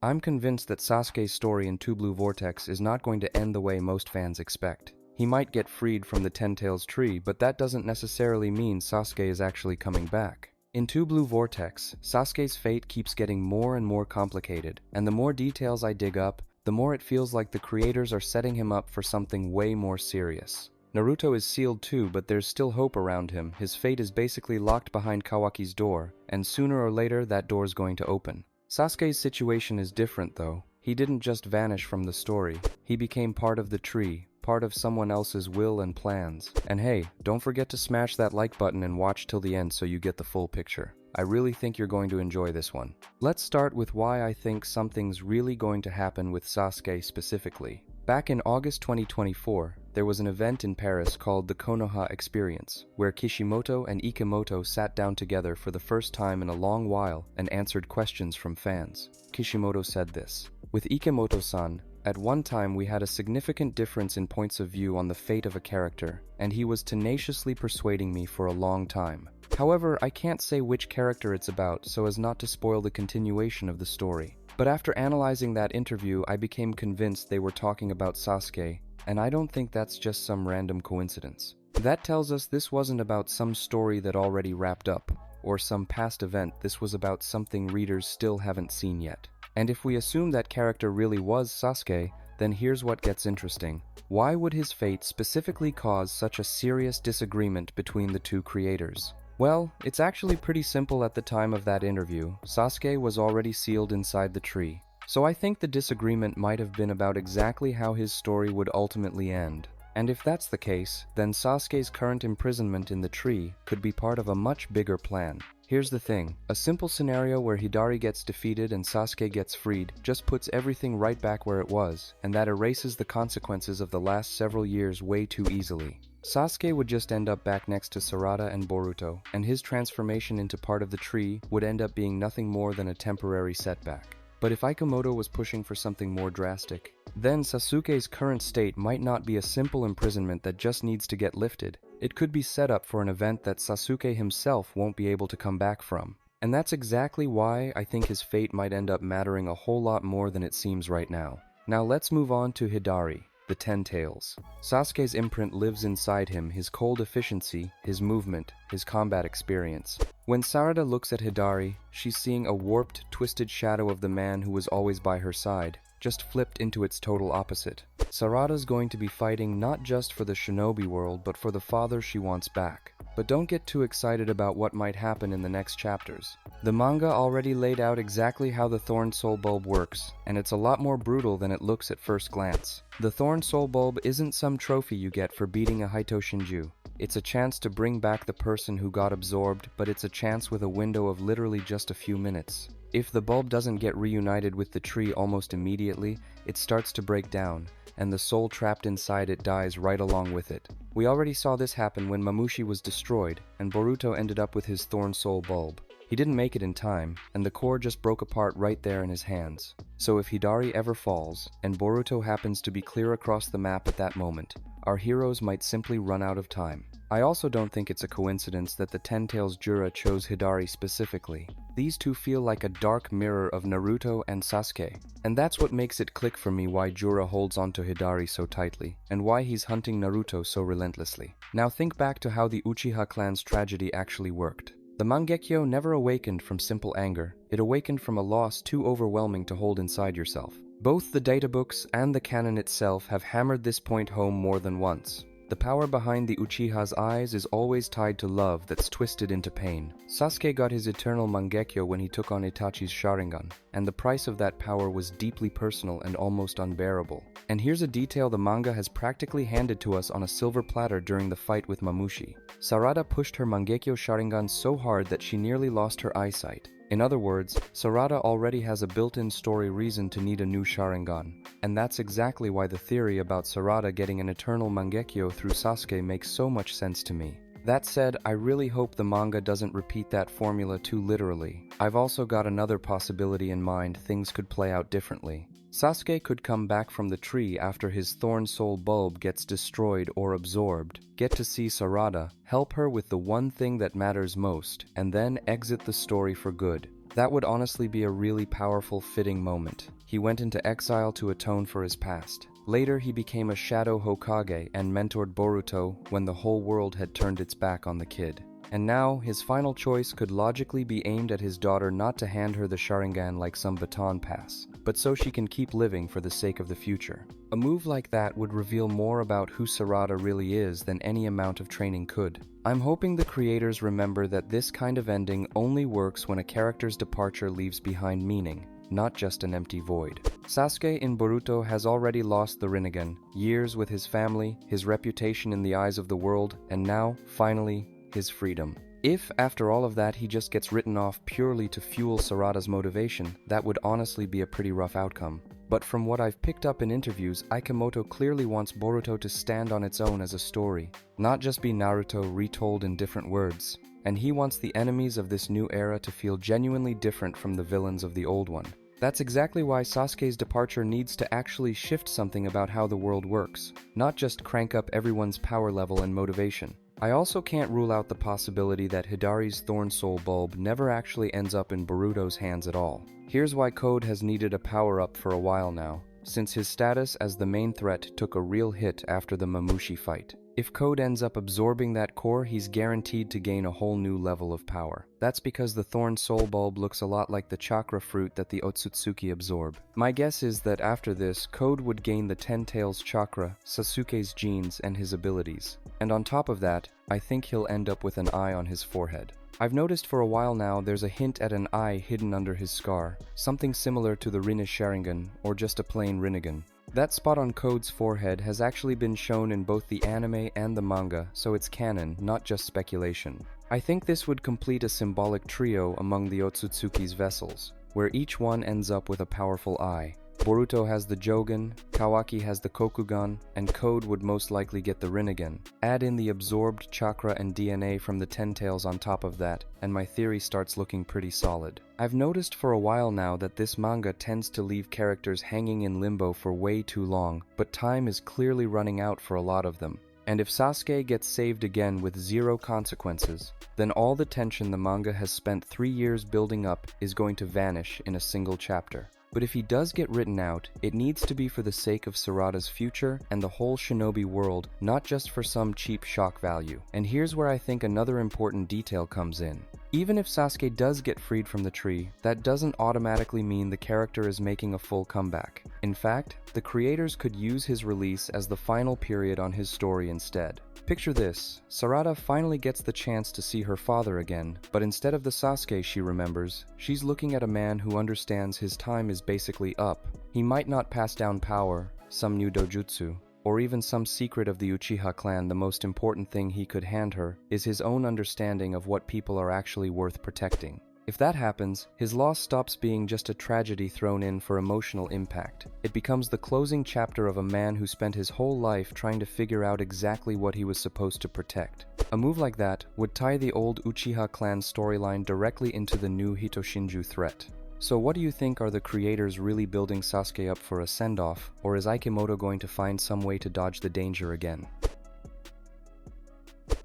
I'm convinced that Sasuke's story in Two Blue Vortex is not going to end the way most fans expect. He might get freed from the Ten Tails tree, but that doesn't necessarily mean Sasuke is actually coming back. In Two Blue Vortex, Sasuke's fate keeps getting more and more complicated, and the more details I dig up, the more it feels like the creators are setting him up for something way more serious. Naruto is sealed too, but there's still hope around him. His fate is basically locked behind Kawaki's door, and sooner or later that door's going to open. Sasuke's situation is different though. He didn't just vanish from the story. He became part of the tree, part of someone else's will and plans. And hey, don't forget to smash that like button and watch till the end so you get the full picture. I really think you're going to enjoy this one. Let's start with why I think something's really going to happen with Sasuke specifically. Back in August 2024, there was an event in Paris called the Konoha Experience, where Kishimoto and Ikemoto sat down together for the first time in a long while and answered questions from fans. Kishimoto said this: "With Ikemoto-san, at one time we had a significant difference in points of view on the fate of a character, and he was tenaciously persuading me for a long time. However, I can't say which character it's about so as not to spoil the continuation of the story. But after analyzing that interview, I became convinced they were talking about Sasuke, and I don't think that's just some random coincidence. That tells us this wasn't about some story that already wrapped up, or some past event. This was about something readers still haven't seen yet. And if we assume that character really was Sasuke, then here's what gets interesting. Why would his fate specifically cause such a serious disagreement between the two creators? Well, it's actually pretty simple. At the time of that interview, Sasuke was already sealed inside the tree. So I think the disagreement might have been about exactly how his story would ultimately end. And if that's the case, then Sasuke's current imprisonment in the tree could be part of a much bigger plan. Here's the thing, a simple scenario where Hidari gets defeated and Sasuke gets freed just puts everything right back where it was, and that erases the consequences of the last several years way too easily. Sasuke would just end up back next to Sarada and Boruto, and his transformation into part of the tree would end up being nothing more than a temporary setback. But if Ikemoto was pushing for something more drastic, then Sasuke's current state might not be a simple imprisonment that just needs to get lifted. It could be set up for an event that Sasuke himself won't be able to come back from. And that's exactly why I think his fate might end up mattering a whole lot more than it seems right now. Now let's move on to Hidari, the Ten Tails. Sasuke's imprint lives inside him, his cold efficiency, his movement, his combat experience. When Sarada looks at Hidari, she's seeing a warped, twisted shadow of the man who was always by her side, just flipped into its total opposite. Sarada's going to be fighting not just for the shinobi world, but for the father she wants back. But don't get too excited about what might happen in the next chapters. The manga already laid out exactly how the Thorn Soul Bulb works, and it's a lot more brutal than it looks at first glance. The Thorn Soul Bulb isn't some trophy you get for beating a Haito Shinju. It's a chance to bring back the person who got absorbed, but it's a chance with a window of literally just a few minutes. If the bulb doesn't get reunited with the tree almost immediately, it starts to break down, and the soul trapped inside it dies right along with it. We already saw this happen when Mamushi was destroyed, and Boruto ended up with his Thorn Soul Bulb. He didn't make it in time, and the core just broke apart right there in his hands. So if Hidari ever falls, and Boruto happens to be clear across the map at that moment, our heroes might simply run out of time. I also don't think it's a coincidence that the Ten Tails Jura chose Hidari specifically. These two feel like a dark mirror of Naruto and Sasuke, and that's what makes it click for me why Jura holds onto Hidari so tightly, and why he's hunting Naruto so relentlessly. Now think back to how the Uchiha clan's tragedy actually worked. The Mangekyo never awakened from simple anger, it awakened from a loss too overwhelming to hold inside yourself. Both the databooks and the canon itself have hammered this point home more than once. The power behind the Uchiha's eyes is always tied to love that's twisted into pain. Sasuke got his eternal Mangekyo when he took on Itachi's Sharingan, and the price of that power was deeply personal and almost unbearable. And here's a detail the manga has practically handed to us on a silver platter during the fight with Mamushi. Sarada pushed her Mangekyo Sharingan so hard that she nearly lost her eyesight. In other words, Sarada already has a built-in story reason to need a new Sharingan. And that's exactly why the theory about Sarada getting an eternal Mangekyo through Sasuke makes so much sense to me. That said, I really hope the manga doesn't repeat that formula too literally. I've also got another possibility in mind. Things could play out differently. Sasuke could come back from the tree after his Thorn Soul Bulb gets destroyed or absorbed, get to see Sarada, help her with the one thing that matters most, and then exit the story for good. That would honestly be a really powerful, fitting moment. He went into exile to atone for his past. Later, he became a Shadow Hokage and mentored Boruto when the whole world had turned its back on the kid. And now, his final choice could logically be aimed at his daughter, not to hand her the Sharingan like some baton pass, but so she can keep living for the sake of the future. A move like that would reveal more about who Sarada really is than any amount of training could. I'm hoping the creators remember that this kind of ending only works when a character's departure leaves behind meaning, not just an empty void. Sasuke in Boruto has already lost the Rinnegan, years with his family, his reputation in the eyes of the world, and now, finally, his freedom. If, after all of that, he just gets written off purely to fuel Sarada's motivation, that would honestly be a pretty rough outcome. But from what I've picked up in interviews, Akimoto clearly wants Boruto to stand on its own as a story, not just be Naruto retold in different words. And he wants the enemies of this new era to feel genuinely different from the villains of the old one. That's exactly why Sasuke's departure needs to actually shift something about how the world works, not just crank up everyone's power level and motivation. I also can't rule out the possibility that Hidari's Thorn Soul Bulb never actually ends up in Boruto's hands at all. Here's why Code has needed a power-up for a while now, since his status as the main threat took a real hit after the Mamushi fight. If Code ends up absorbing that core, he's guaranteed to gain a whole new level of power. That's because the Thorn Soul Bulb looks a lot like the chakra fruit that the Otsutsuki absorb. My guess is that after this, Code would gain the Ten Tails chakra, Sasuke's genes, and his abilities. And on top of that, I think he'll end up with an eye on his forehead. I've noticed for a while now there's a hint at an eye hidden under his scar, something similar to the Rinne Sharingan, or just a plain Rinnegan. That spot on Code's forehead has actually been shown in both the anime and the manga, so it's canon, not just speculation. I think this would complete a symbolic trio among the Otsutsuki's vessels, where each one ends up with a powerful eye. Boruto has the Jogan, Kawaki has the Kokugan, and Code would most likely get the Rinnegan. Add in the absorbed chakra and DNA from the Ten Tails on top of that, and my theory starts looking pretty solid. I've noticed for a while now that this manga tends to leave characters hanging in limbo for way too long, but time is clearly running out for a lot of them. And if Sasuke gets saved again with zero consequences, then all the tension the manga has spent 3 years building up is going to vanish in a single chapter. But if he does get written out, it needs to be for the sake of Sarada's future and the whole shinobi world, not just for some cheap shock value. And here's where I think another important detail comes in. Even if Sasuke does get freed from the tree, that doesn't automatically mean the character is making a full comeback. In fact, the creators could use his release as the final period on his story instead. Picture this, Sarada finally gets the chance to see her father again, but instead of the Sasuke she remembers, she's looking at a man who understands his time is basically up. He might not pass down power, some new dojutsu, or even some secret of the Uchiha clan. The most important thing he could hand her is his own understanding of what people are actually worth protecting. If that happens, his loss stops being just a tragedy thrown in for emotional impact. It becomes the closing chapter of a man who spent his whole life trying to figure out exactly what he was supposed to protect. A move like that would tie the old Uchiha clan storyline directly into the new Hitoshinju threat. So what do you think? Are the creators really building Sasuke up for a send-off, or is Akimoto going to find some way to dodge the danger again?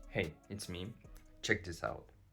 Hey, it's me. Check this out.